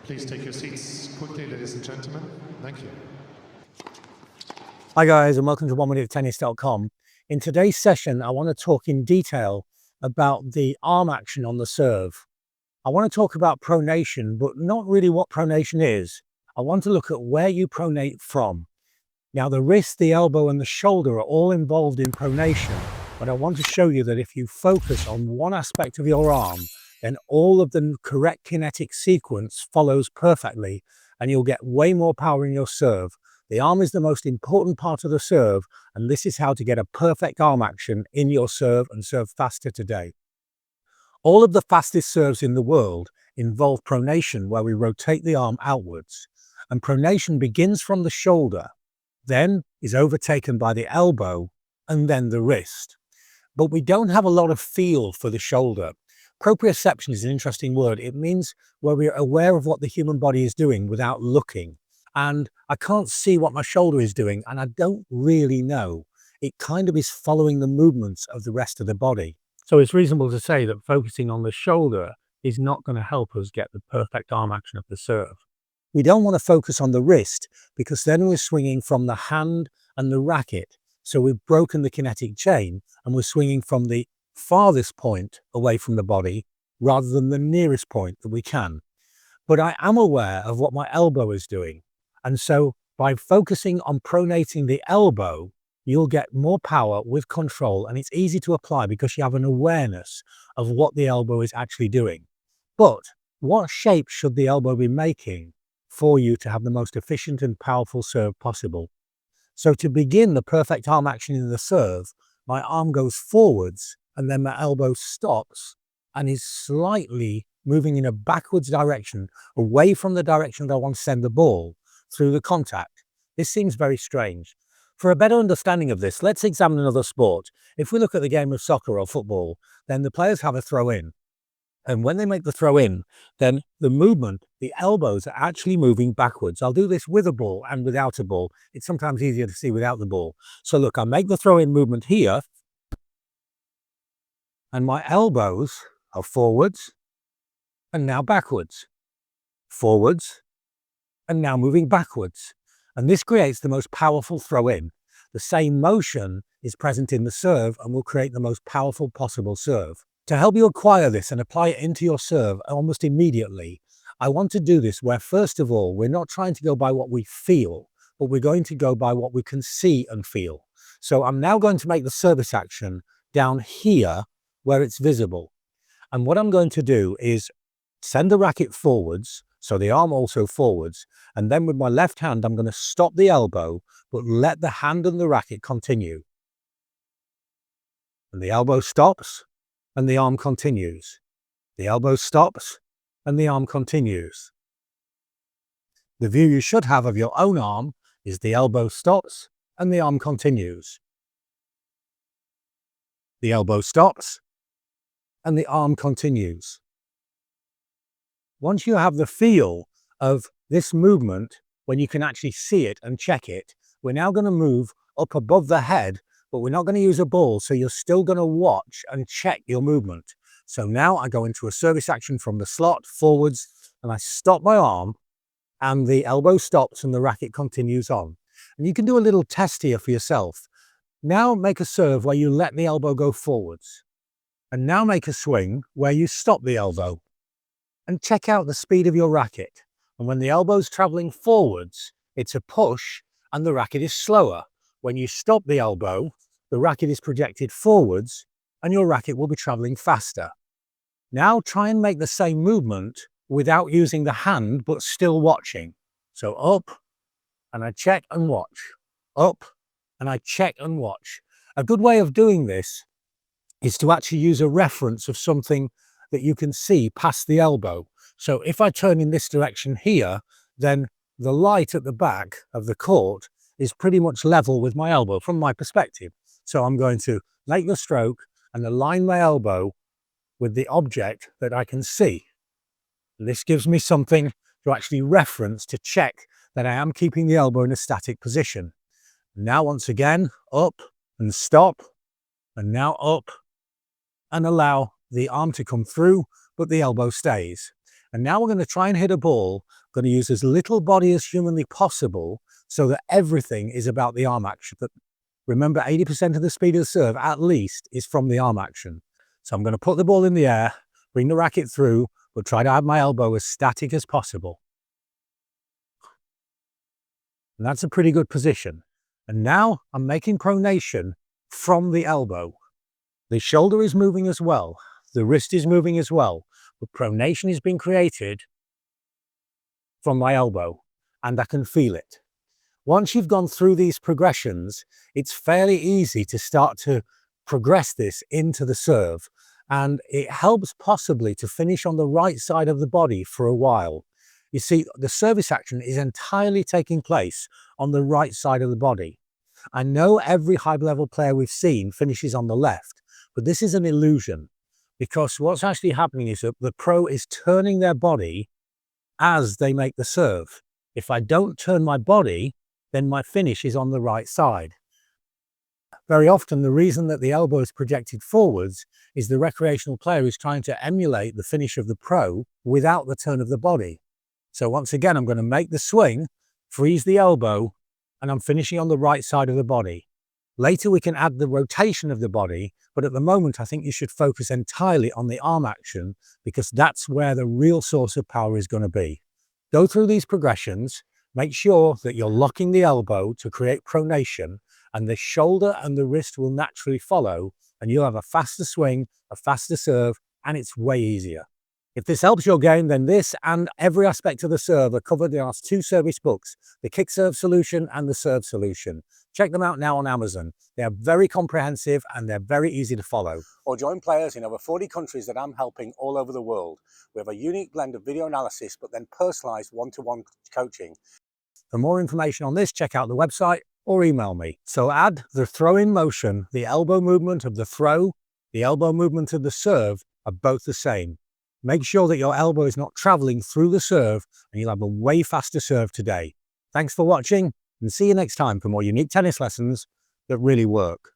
Please take your seats quickly, ladies and gentlemen. Thank you. Hi guys, and welcome to 1minutetennis.com. In today's session, I want to talk in detail about the arm action on the serve. I want to talk about pronation, but not really what pronation is. I want to look at where you pronate from. Now, the wrist, the elbow, and the shoulder are all involved in pronation, but I want to show you that if you focus on one aspect of your arm, then all of the correct kinetic sequence follows perfectly, and you'll get way more power in your serve. The arm is the most important part of the serve, and this is how to get a perfect arm action in your serve and serve faster today. All of the fastest serves in the world involve pronation, where we rotate the arm outwards. And pronation begins from the shoulder, then is overtaken by the elbow, and then the wrist. But we don't have a lot of feel for the shoulder. Proprioception is an interesting word. It means where we're aware of what the human body is doing without looking. And I can't see what my shoulder is doing, and I don't really know. It kind of is following the movements of the rest of the body. So it's reasonable to say that focusing on the shoulder is not going to help us get the perfect arm action of the serve. We don't want to focus on the wrist, because then we're swinging from the hand and the racket. So we've broken the kinetic chain, and we're swinging from the farthest point away from the body rather than the nearest point that we can. But I am aware of what my elbow is doing. And so by focusing on pronating the elbow, you'll get more power with control, and it's easy to apply because you have an awareness of what the elbow is actually doing. But what shape should the elbow be making for you to have the most efficient and powerful serve possible? So to begin the perfect arm action in the serve, my arm goes forwards, and then my elbow stops and is slightly moving in a backwards direction, away from the direction that I want to send the ball through the contact. This seems very strange. For a better understanding of this, let's examine another sport. If we look at the game of soccer or football, then the players have a throw in. And when they make the throw in, then the movement, the elbows are actually moving backwards. I'll do this with a ball and without a ball. It's sometimes easier to see without the ball. So look, I make the throw in movement here, and my elbows are forwards and now backwards, forwards and now moving backwards. And this creates the most powerful throw in. The same motion is present in the serve and will create the most powerful possible serve. To help you acquire this and apply it into your serve almost immediately, I want to do this where, first of all, we're not trying to go by what we feel, but we're going to go by what we can see and feel. So I'm now going to make the service action down here where it's visible. And what I'm going to do is send the racket forwards, so the arm also forwards, and then with my left hand I'm going to stop the elbow, but let the hand and the racket continue. And the elbow stops, and the arm continues. The elbow stops, and the arm continues. The view you should have of your own arm is the elbow stops, and the arm continues. The elbow stops, and the arm continues. Once you have the feel of this movement, when you can actually see it and check it, we're now going to move up above the head, but we're not going to use a ball, so you're still going to watch and check your movement. So now I go into a service action from the slot forwards, and I stop my arm, and the elbow stops and the racket continues on. And you can do a little test here for yourself. Now make a serve where you let the elbow go forwards. And now make a swing where you stop the elbow. And check out the speed of your racket. And when the elbow's traveling forwards, it's a push and the racket is slower. When you stop the elbow, the racket is projected forwards and your racket will be traveling faster. Now try and make the same movement without using the hand, but still watching. So up, and I check and watch. Up, and I check and watch. A good way of doing this is to actually use a reference of something that you can see past the elbow. So if I turn in this direction here, then the light at the back of the court is pretty much level with my elbow from my perspective. So I'm going to make the stroke and align my elbow with the object that I can see. And this gives me something to actually reference to check that I am keeping the elbow in a static position. Now once again, up and stop, and now up, and allow the arm to come through, but the elbow stays. And now we're going to try and hit a ball. Going to use as little body as humanly possible so that everything is about the arm action. But remember, 80% of the speed of the serve, at least, is from the arm action. So I'm going to put the ball in the air, bring the racket through, but try to have my elbow as static as possible. And that's a pretty good position. And now I'm making pronation from the elbow. The shoulder is moving as well. The wrist is moving as well. But pronation is being created from my elbow, and I can feel it. Once you've gone through these progressions, it's fairly easy to start to progress this into the serve. And it helps possibly to finish on the right side of the body for a while. You see, the service action is entirely taking place on the right side of the body. I know every high-level player we've seen finishes on the left, but this is an illusion, because what's actually happening is that the pro is turning their body as they make the serve. If I don't turn my body, then my finish is on the right side. Very often, the reason that the elbow is projected forwards is the recreational player is trying to emulate the finish of the pro without the turn of the body. So once again, I'm going to make the swing, freeze the elbow, and I'm finishing on the right side of the body. Later, we can add the rotation of the body, but at the moment, I think you should focus entirely on the arm action because that's where the real source of power is going to be. Go through these progressions, make sure that you're locking the elbow to create pronation, and the shoulder and the wrist will naturally follow, and you'll have a faster swing, a faster serve, and it's way easier. If this helps your game, then this and every aspect of the serve are covered in our 2 service books, the Kick Serve Solution and the Serve Solution. Check them out now on Amazon. They are very comprehensive and they're very easy to follow. Or join players in over 40 countries that I'm helping all over the world. We have a unique blend of video analysis, but then personalized one-to-one coaching. For more information on this, check out the website or email me. So add the throw-in motion, the elbow movement of the throw, the elbow movement of the serve are both the same. Make sure that your elbow is not traveling through the serve and you'll have a way faster serve today. Thanks for watching and see you next time for more unique tennis lessons that really work.